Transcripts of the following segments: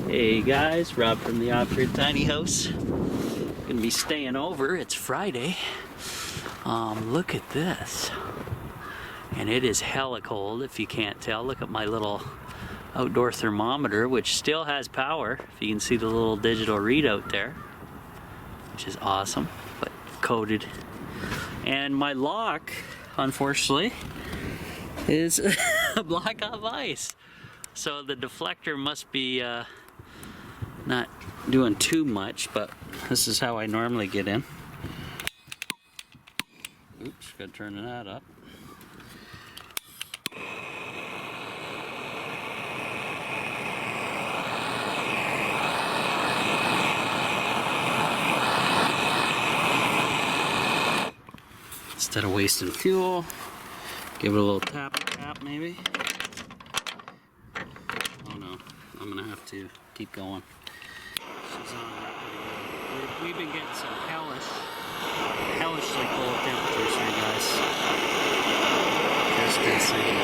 Hey guys, Rob from the Off-Grid Tiny House. Gonna be staying over. It's Friday. Look at this. And it is hella cold if you can't tell. Look at my little outdoor thermometer, which still has power. If you can see the little digital readout there, which is awesome, but coated. And my lock, unfortunately, is a block of ice. So the deflector must be not doing too much, but this is how I normally get in. Oops, gotta turn that up. Instead of wasting fuel, give it a little tap maybe. Oh no, I'm gonna have to keep going. She's on that pretty good. We've been getting some hellishly cold temperatures here, guys. Just insanity.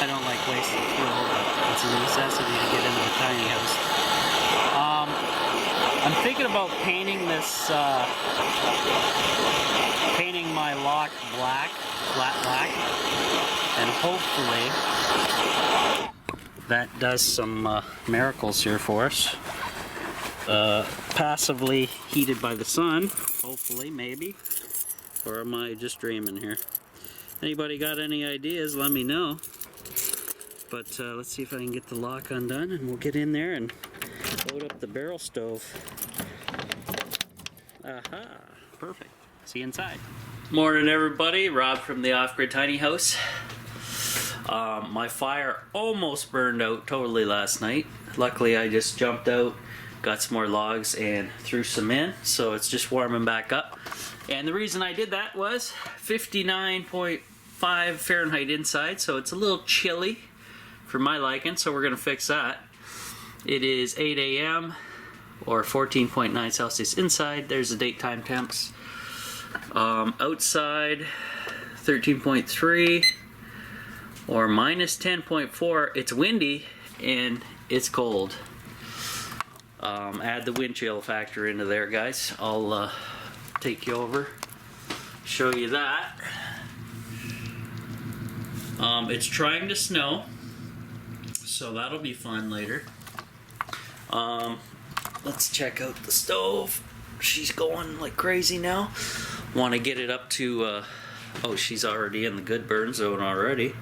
I don't like wasting fuel, but it's a necessity to get into the tiny house. I'm thinking about painting this, painting my lock black, flat black, and hopefully that does some miracles here for us. Passively heated by the sun, hopefully, maybe. Or am I just dreaming here? Anybody got any ideas, let me know. But let's see if I can get the lock undone and we'll get in there and load up the barrel stove. Aha, perfect. See you inside. Morning everybody, Rob from the Off-Grid Tiny House. My fire almost burned out totally last night. Luckily I just jumped out, got some more logs and threw some in, so it's just warming back up. And the reason I did that was 59.5 Fahrenheit inside, so it's a little chilly for my liking, so we're gonna fix that. It is 8 a.m. or 14.9 Celsius inside. There's the daytime temps. Outside 13.3 or minus 10.4. It's windy and it's cold. Add the wind chill factor into there, guys. I'll take you over, show you that. It's trying to snow, so that'll be fun later. Let's check out the stove. She's going like crazy now. Want to get it up to, oh, she's already in the good burn zone already.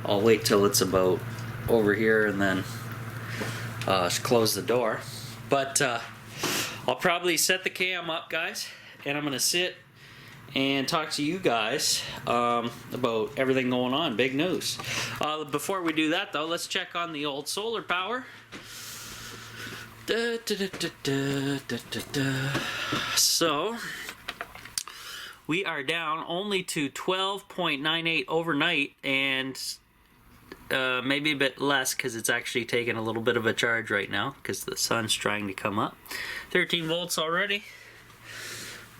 I'll wait till it's about over here and then close the door. But I'll probably set the cam up, guys, and I'm going to sit and talk to you guys about everything going on. Big news. Before we do that, though, let's check on the old solar power. So we are down only to 12.98 overnight, and maybe a bit less because it's actually taking a little bit of a charge right now because the sun's trying to come up. 13 volts already.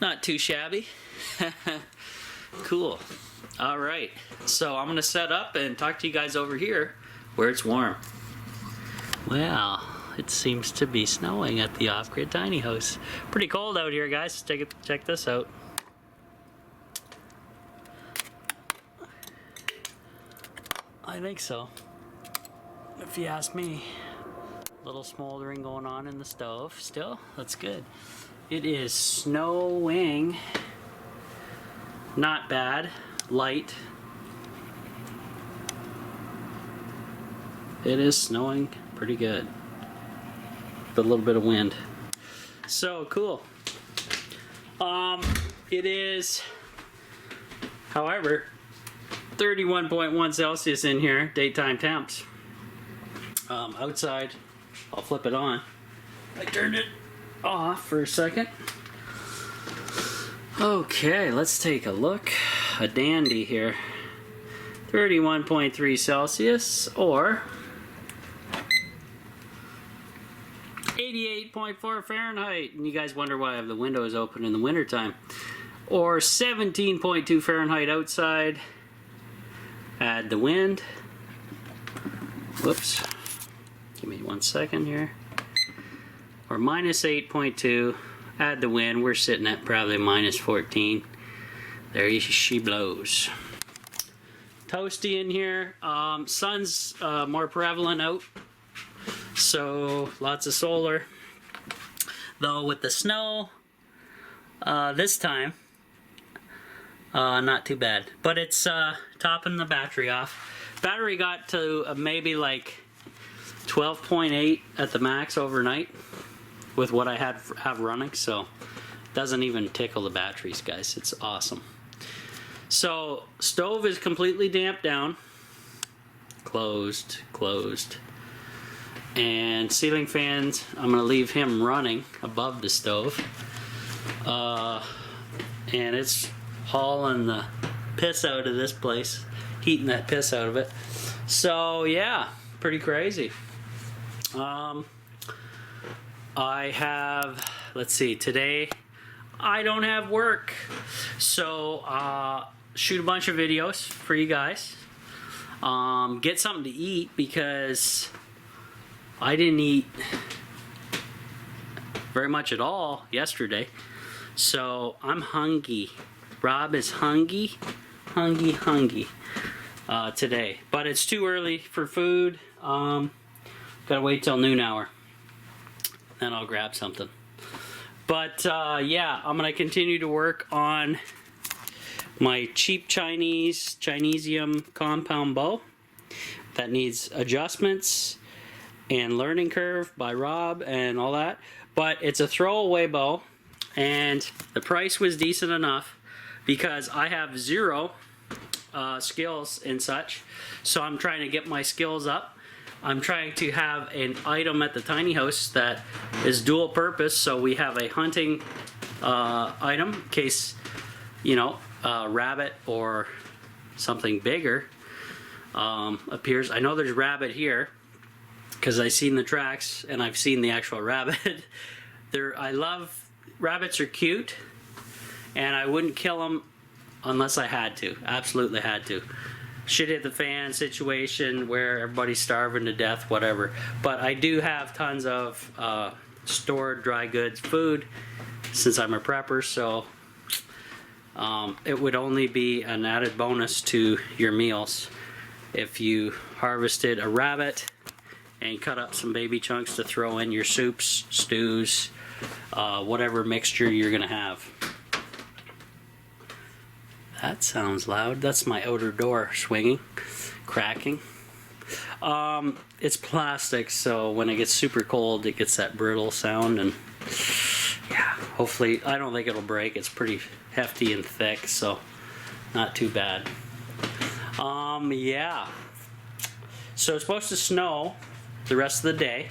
Not too shabby. Cool. All right, so I'm gonna set up and talk to you guys over here where it's warm. Well, it seems to be snowing at the Off-Grid Tiny House. Pretty cold out here, guys. Check this out. I think so, if you ask me. Little smoldering going on in the stove still. That's good. It is snowing. Not bad. Light. It is snowing pretty good. A little bit of wind. So cool. It is, however, 31.1 Celsius in here, daytime temps. Outside, I'll flip it on. I turned it off for a second. Okay, let's take a look. A dandy here. 31.3 Celsius or 88.4 Fahrenheit. And you guys wonder why I have the windows open in the wintertime. or 17.2 Fahrenheit outside. Add the wind. Whoops. Give me 1 second here. Or minus 8.2. Add the wind. We're sitting at probably minus 14. There she blows. Toasty in here. Sun's more prevalent out, so lots of solar. Though with the snow this time, not too bad. But it's topping the battery off. Battery got to maybe like 12.8 at the max overnight with what I have running, so doesn't even tickle the batteries, guys. It's awesome. So stove is completely damped down, closed, and ceiling fans, I'm gonna leave him running above the stove, and it's hauling the piss out of this place, heating that piss out of it. So yeah, pretty crazy. I have, let's see, today I don't have work, so shoot a bunch of videos for you guys, get something to eat because I didn't eat very much at all yesterday, so I'm hungry. Rob is hungry today, but it's too early for food. Gotta wait till noon hour, then I'll grab something. But yeah, I'm gonna continue to work on my cheap Chinesium compound bow that needs adjustments and learning curve by Rob and all that. But it's a throwaway bow, and the price was decent enough because I have zero skills and such. So I'm trying to get my skills up. I'm trying to have an item at the tiny house that is dual purpose, so we have a hunting item in case, you know, a rabbit or something bigger appears. I know there's rabbit here because I've seen the tracks and I've seen the actual rabbit. I love rabbits, are cute, and I wouldn't kill them unless I had to, absolutely had to. Shit hit the fan situation where everybody's starving to death, whatever. But I do have tons of stored dry goods food since I'm a prepper, so it would only be an added bonus to your meals if you harvested a rabbit and cut up some baby chunks to throw in your soups, stews, whatever mixture you're gonna have. That sounds loud. That's my outer door swinging, cracking. It's plastic, so when it gets super cold, it gets that brittle sound, and yeah, hopefully, I don't think it'll break. It's pretty hefty and thick, so not too bad. Yeah. So it's supposed to snow the rest of the day.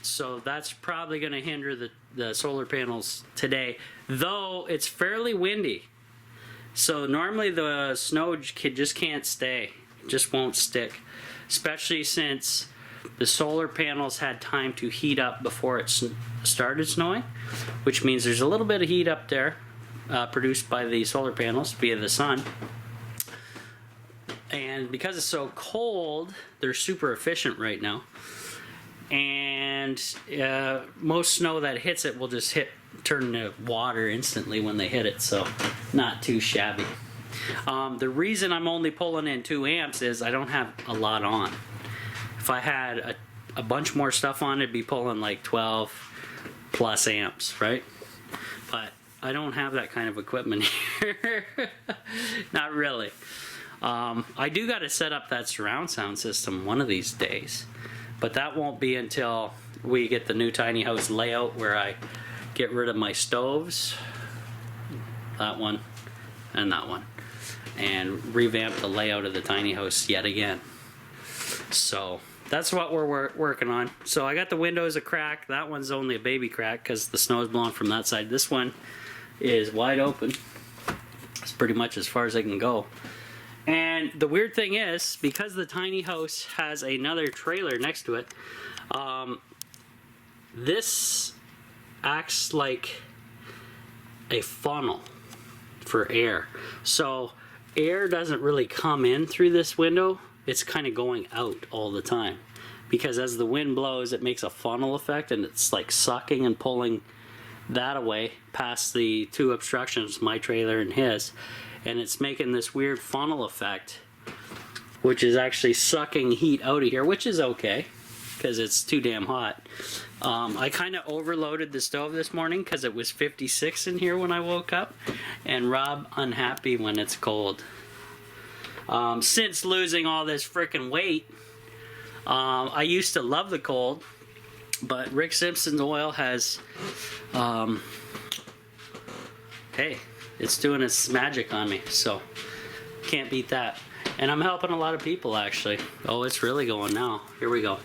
So that's probably going to hinder the solar panels today, though it's fairly windy. So normally the snow just can't stay, just won't stick, especially since the solar panels had time to heat up before it started snowing, which means there's a little bit of heat up there produced by the solar panels via the sun. And because it's so cold, they're super efficient right now. And most snow that hits it will just turn to water instantly when they hit it, so not too shabby. The reason I'm only pulling in 2 amps is I don't have a lot on. If I had a bunch more stuff on, it'd be pulling like 12 plus amps, right? But I don't have that kind of equipment here. Not really. I do got to set up that surround sound system one of these days, but that won't be until we get the new tiny house layout where I get rid of my stoves, that one and that one, and revamp the layout of the tiny house yet again. So that's what we're working on. So I got the windows a crack. That one's only a baby crack because the snow is blowing from that side. This one is wide open. It's pretty much as far as I can go. And the weird thing is, because the tiny house has another trailer next to it, this acts like a funnel for air. So air doesn't really come in through this window. It's kind of going out all the time. Because as the wind blows, it makes a funnel effect, and it's like sucking and pulling that away past the two obstructions, my trailer and his. And it's making this weird funnel effect, which is actually sucking heat out of here, which is okay, because it's too damn hot. I kind of overloaded the stove this morning because it was 56 in here when I woke up, and Rob unhappy when it's cold. Since losing all this freaking weight, I used to love the cold, but Rick Simpson's oil has, hey, it's doing its magic on me, so can't beat that. And I'm helping a lot of people, actually. Oh, it's really going now. Here we go.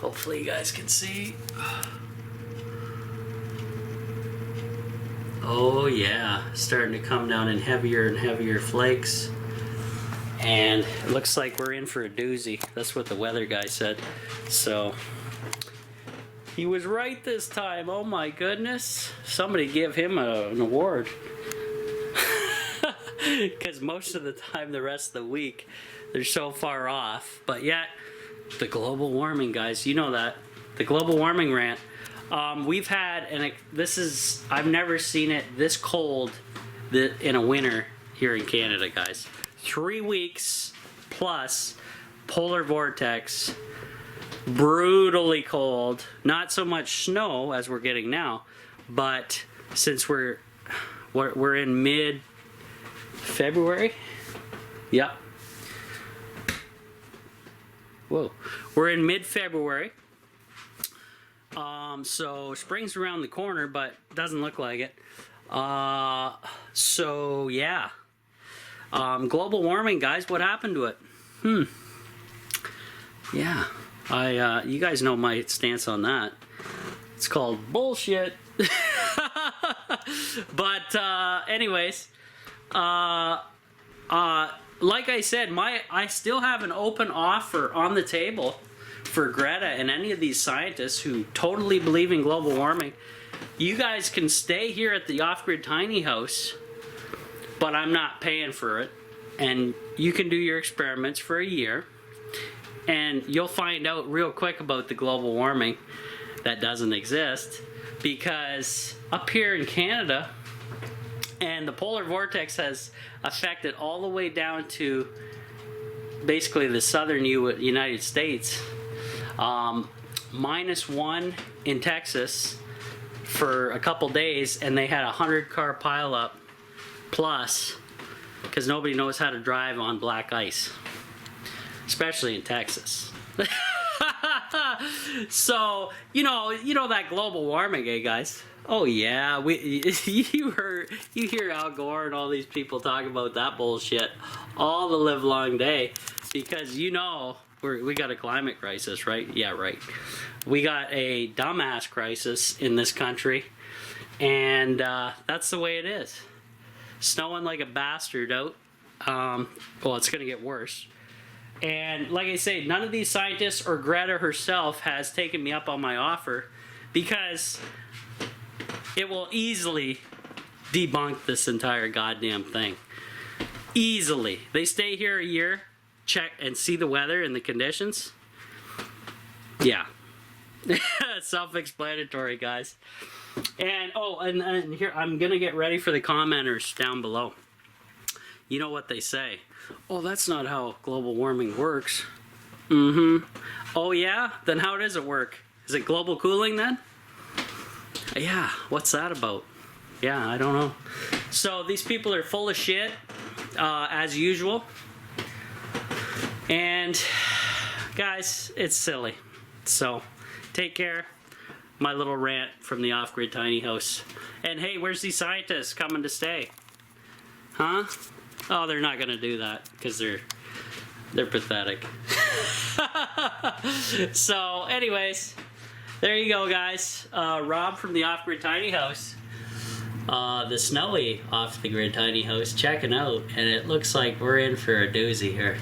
Hopefully you guys can see. Oh yeah, starting to come down in heavier and heavier flakes. And it looks like we're in for a doozy. That's what the weather guy said. So, he was right this time. Oh my goodness. Somebody give him an award. Because most of the time, the rest of the week, they're so far off. But yet, the global warming, guys, you know that. The global warming rant. We've had, and I've never seen it this cold in a winter here in Canada, guys. 3 weeks plus polar vortex, brutally cold, not so much snow as we're getting now, but since we're in mid-February, yep. Whoa, we're in mid-February, so spring's around the corner, but doesn't look like it. So yeah. Global warming, guys, what happened to it? Yeah, you guys know my stance on that. It's called bullshit. But, anyways, like I said, I still have an open offer on the table for Greta and any of these scientists who totally believe in global warming. You guys can stay here at the Off-Grid Tiny House, but I'm not paying for it, and you can do your experiments for a year, and you'll find out real quick about the global warming that doesn't exist, because up here in Canada, and the polar vortex has affected all the way down to basically the southern United States, -1 in Texas for a couple days, and they had a 100-car pileup plus, because nobody knows how to drive on black ice, especially in Texas. So you know that global warming, eh, guys? Oh yeah, you hear Al Gore and all these people talk about that bullshit all the live long day, because we got a climate crisis, right? Yeah, right. We got a dumbass crisis in this country, and that's the way it is. Snowing like a bastard out. Well, it's going to get worse. And like I say, none of these scientists or Greta herself has taken me up on my offer, because it will easily debunk this entire goddamn thing. Easily. They stay here a year, check and see the weather and the conditions. Yeah. Self-explanatory, guys. And and here, I'm gonna get ready for the commenters down below. You know what they say? Oh, that's not how global warming works. Oh yeah? Then how does it work? Is it global cooling then? Yeah, what's that about? Yeah, I don't know. So these people are full of shit, as usual. And guys, it's silly. So take care. My little rant from the Off-Grid Tiny House. And hey, where's these scientists coming to stay? Huh? Oh, they're not gonna do that, because they're pathetic. So anyways, there you go, guys. Rob from the Off-Grid Tiny House. The snowy Off-the-Grid Tiny House checking out, and it looks like we're in for a doozy here.